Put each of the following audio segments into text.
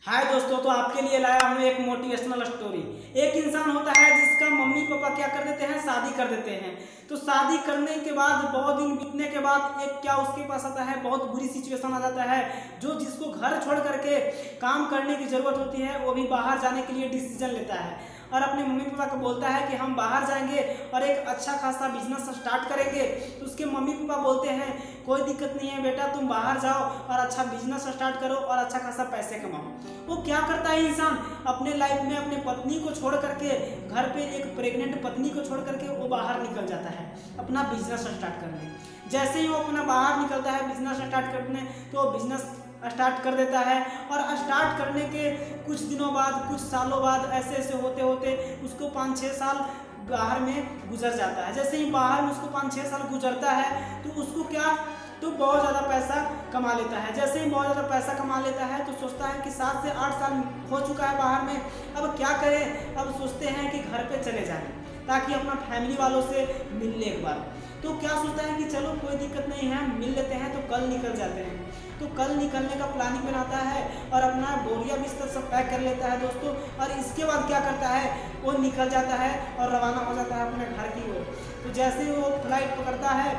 हाय दोस्तों, तो आपके लिए लाया हूँ एक मोटिवेशनल स्टोरी। एक इंसान होता है जिसका मम्मी पापा क्या कर देते हैं, शादी कर देते हैं। तो शादी करने के बाद बहुत दिन बीतने के बाद एक क्या उसके पास आता है, बहुत बुरी सिचुएशन आ जाता है। जो जिसको घर छोड़ करके काम करने की ज़रूरत होती है, वो भी बाहर जाने के लिए डिसीजन लेता है और अपने मम्मी पापा को बोलता है कि हम बाहर जाएंगे और एक अच्छा खासा बिजनेस स्टार्ट करेंगे। तो उसके मम्मी पापा बोलते हैं कोई दिक्कत नहीं है बेटा, तुम बाहर जाओ और अच्छा बिजनेस स्टार्ट करो और अच्छा खासा पैसे कमाओ। वो क्या करता है इंसान, अपने लाइफ में अपने पत्नी को छोड़ करके, घर पे एक प्रेग्नेंट पत्नी को छोड़ करके वो बाहर निकल जाता है अपना बिजनेस स्टार्ट करने। जैसे ही वो अपना बाहर निकलता है बिजनेस स्टार्ट करने, तो बिजनेस स्टार्ट कर देता है। और स्टार्ट करने के कुछ दिनों बाद, कुछ सालों बाद, ऐसे ऐसे होते होते उसको 5-6 साल बाहर में गुजर जाता है। जैसे ही बाहर में उसको 5-6 साल गुजरता है तो उसको क्या, तो बहुत ज़्यादा पैसा कमा लेता है। जैसे ही बहुत ज़्यादा पैसा कमा लेता है तो सोचता है कि 7 से 8 साल हो चुका है बाहर में, अब क्या करें। अब सोचते हैं कि घर पे चले जाएं ताकि अपना फैमिली वालों से मिल ले एक बार। तो क्या सोचता है कि चलो कोई दिक्कत नहीं है, मिल लेते हैं, तो कल निकल जाते हैं। तो कल निकलने का प्लानिंग बनाता है और अपना बोरिया बिस्तर सब पैक कर लेता है दोस्तों। और इसके बाद क्या करता है, वो निकल जाता है और रवाना हो जाता है अपने घर की ओर। तो जैसे ही वो फ्लाइट पकड़ता है,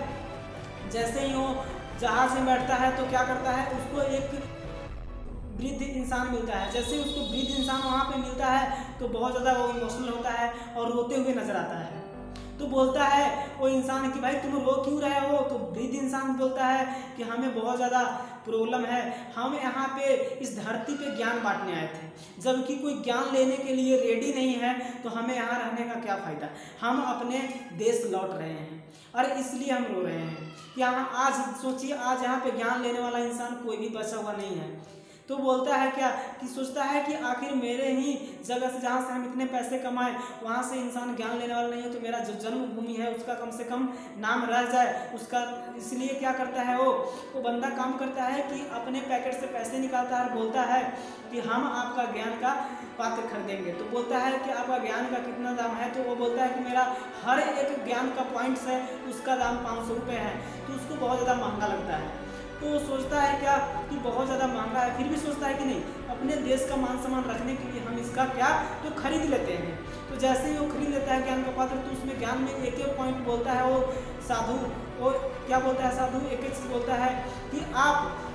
जैसे ही वो जहाज में बैठता है, तो क्या करता है, उसको एक वृद्ध इंसान मिलता है। जैसे ही उसको वृद्ध इंसान वहाँ पे मिलता है तो बहुत ज़्यादा वो इमोशनल होता है और रोते हुए नजर आता है। तो बोलता है वो इंसान कि भाई तुम रो क्यों रहे हो। तो वृद्ध इंसान बोलता है कि हमें बहुत ज़्यादा प्रॉब्लम है, हम यहाँ पे इस धरती पे ज्ञान बांटने आए थे, जबकि कोई ज्ञान लेने के लिए रेडी नहीं है, तो हमें यहाँ रहने का क्या फ़ायदा। हम अपने देश लौट रहे हैं और इसलिए हम रो रहे हैं। यहाँ आज सोचिए, आज यहाँ पे ज्ञान लेने वाला इंसान कोई भी बचा हुआ नहीं है। तो बोलता है क्या कि सोचता है कि आखिर मेरे ही जगह से, जहाँ से हम इतने पैसे कमाएं, वहाँ से इंसान ज्ञान लेने वाला नहीं है, तो मेरा जो जन्मभूमि है उसका कम से कम नाम रह जाए उसका। इसलिए क्या करता है वो बंदा काम करता है कि अपने पैकेट से पैसे निकालता है और बोलता है कि हम आपका ज्ञान का पात्र खरीदेंगे। तो बोलता है कि आपका ज्ञान का कितना दाम है। तो वो बोलता है कि मेरा हर एक ज्ञान का पॉइंट्स है, उसका दाम 500 रुपये है। तो उसको बहुत ज़्यादा महंगा लगता है। तो वो सोचता है क्या कि बहुत ज़्यादा महंगा है, फिर भी सोचता है कि नहीं, अपने देश का मान सम्मान रखने के लिए हम इसका क्या, तो खरीद लेते हैं। तो जैसे ही वो खरीद लेता है ज्ञान का पात्र, तो उसमें ज्ञान में एक एक पॉइंट बोलता है वो साधु। वो क्या बोलता है साधु, एक एक चीज़ बोलता है कि आप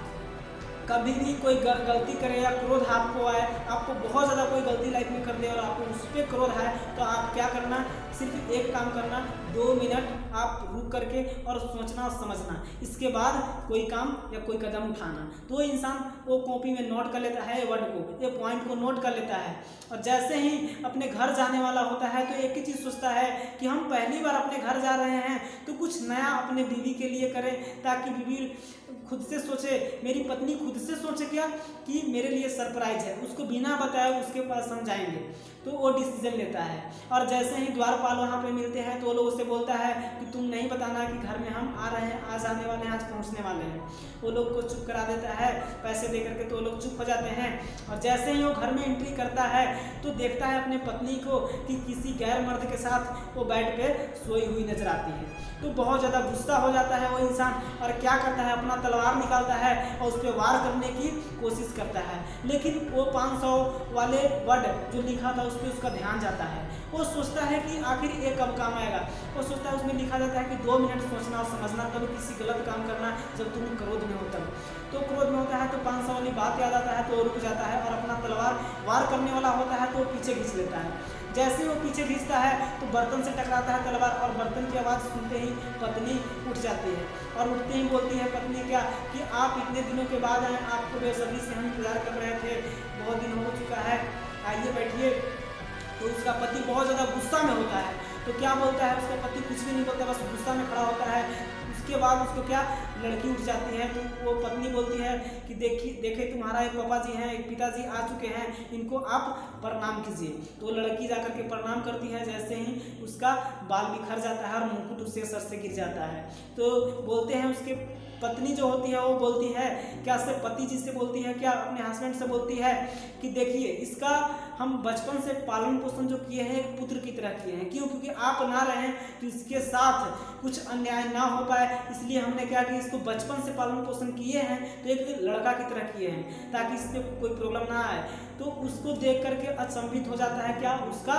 कभी भी कोई गलती करे या क्रोध आपको आए, आपको बहुत ज़्यादा कोई गलती लाइफ में कर दे और आपको उस पर क्रोध है, तो आप क्या करना, सिर्फ एक काम करना, 2 मिनट आप रुक करके और सोचना और समझना, इसके बाद कोई काम या कोई कदम उठाना। तो इंसान वो कॉपी में नोट कर लेता है वर्ड को, ये पॉइंट को नोट कर लेता है। और जैसे ही अपने घर जाने वाला होता है तो एक ही चीज़ सोचता है कि हम पहली बार अपने घर जा रहे हैं, तो कुछ नया अपने बीवी के लिए करें, ताकि बीवी खुद से सोचे, मेरी पत्नी खुद से सोचे क्या कि मेरे लिए सरप्राइज है, उसको बिना बताए उसके पास हम जाएंगे। तो वो डिसीजन लेता है। और जैसे ही द्वारपाल वहाँ पे मिलते हैं तो वो लोग उससे बोलता है कि तुम नहीं बताना कि घर में हम आ रहे हैं, आज आने वाले हैं, आज पहुँचने वाले हैं। वो लोग को चुप करा देता है पैसे दे करके, तो वो लोग चुप हो जाते हैं। और जैसे ही वो घर में एंट्री करता है तो देखता है अपने पत्नी को कि किसी गैर मर्द के साथ वो बेड पे सोई हुई नजर आती है। तो बहुत ज़्यादा गुस्सा हो जाता है वो इंसान और क्या करता है, अपना तलवार निकालता है और उस पर वार करने की कोशिश करता है। लेकिन वो 500 वाले वर्ड जो लिखा था उस पर उसका ध्यान जाता है। वो सोचता है कि आखिर ये कब काम आएगा। वो सोचता है, उसमें लिखा जाता है कि 2 मिनट सोचना और समझना, तब किसी गलत काम करना जब तुम क्रोध में हो तब। तो क्रोध में होता है तो 500 वाली बात याद आता है तो वो रुक जाता है और अपना तलवार वार करने वाला होता है तो वो पीछे खींच लेता है। जैसे वो पीछे खींचता है तो बर्तन से टकराता है तलवार, और बर्तन की आवाज़ सुनते ही पत्नी उठ जाती है और उठते ही बोलती है पत्नी क्या कि आप इतने दिनों के बाद आए, आपको बेसब्री से हम इंतजार कर रहे थे, बहुत दिन हो चुका है, आइए बैठिए। तो उसका पति बहुत ज़्यादा गुस्सा में होता है। तो क्या बोलता है, उसका पति कुछ भी नहीं बोलता, बस गुस्सा में खड़ा होता है। उसके बाद उसको क्या, लड़की उठ जाती है। तो वो पत्नी बोलती है कि देखे तुम्हारा एक पापा जी हैं, एक पिताजी आ चुके हैं, इनको आप प्रणाम कीजिए। तो लड़की जाकर के प्रणाम करती है। जैसे ही उसका बाल बिखर जाता है और मुकुट उसके सर से गिर जाता है। तो बोलते हैं उसके पत्नी जो होती है वो बोलती है, क्या सिर्फ पति जी से बोलती है, क्या अपने हस्बैंड से बोलती है कि देखिए इसका हम बचपन से पालन पोषण जो किए हैं एक पुत्र की तरह किए हैं। क्यों? क्योंकि आप ना रहें तो इसके साथ कुछ अन्याय ना हो पाए, इसलिए हमने क्या कि इसको बचपन से पालन पोषण किए हैं तो एक लड़का की तरह किए हैं ताकि इससे कोई प्रॉब्लम ना आए। तो उसको देख करके अचंभित हो जाता है क्या? उसका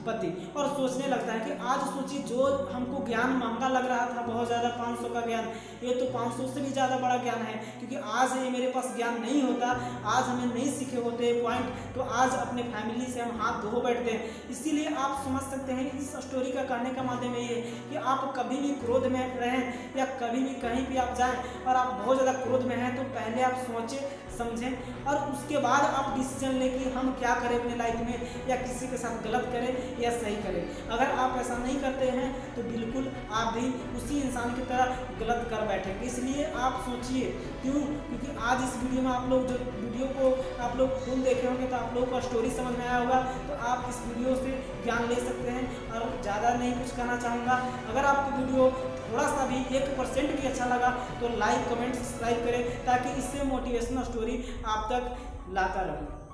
पति, और सोचने लगता है कि आज सोचिए जो हमको ज्ञान महंगा लग रहा था बहुत ज़्यादा 500 का ज्ञान, ये तो 500 से भी ज़्यादा बड़ा ज्ञान है, क्योंकि आज ये मेरे पास ज्ञान नहीं होता, आज हमें नहीं सीखे होते पॉइंट, तो आज अपने फैमिली से हम हाथ धो बैठते हैं। इसीलिए आप समझ सकते हैं इस स्टोरी का कहने का माध्यम ये है कि आप कभी भी क्रोध में रहें या कभी भी कहीं भी आप जाएं और आप बहुत ज़्यादा क्रोध में हैं तो पहले आप सोचें समझें और उसके बाद आप डिसीजन लें कि हम क्या करें अपने लाइफ में, या किसी के साथ गलत करें या सही करें। अगर आप ऐसा नहीं करते हैं तो बिल्कुल आप भी उसी इंसान की तरह गलत कर बैठेंगे। इसलिए आप सोचिए, क्यों? क्योंकि आज इस वीडियो में आप लोग जो वीडियो को आप लोग फुल देखे होंगे तो आप लोगों को स्टोरी समझ में आया होगा, तो आप इस वीडियो से ज्ञान ले सकते हैं। और ज़्यादा नहीं कुछ कहना चाहूँगा, अगर आपको वीडियो थोड़ा सा भी 1% भी अच्छा लगा तो लाइक कमेंट सब्सक्राइब करें ताकि इससे मोटिवेशनल स्टोरी आप तक लाता रहूँ।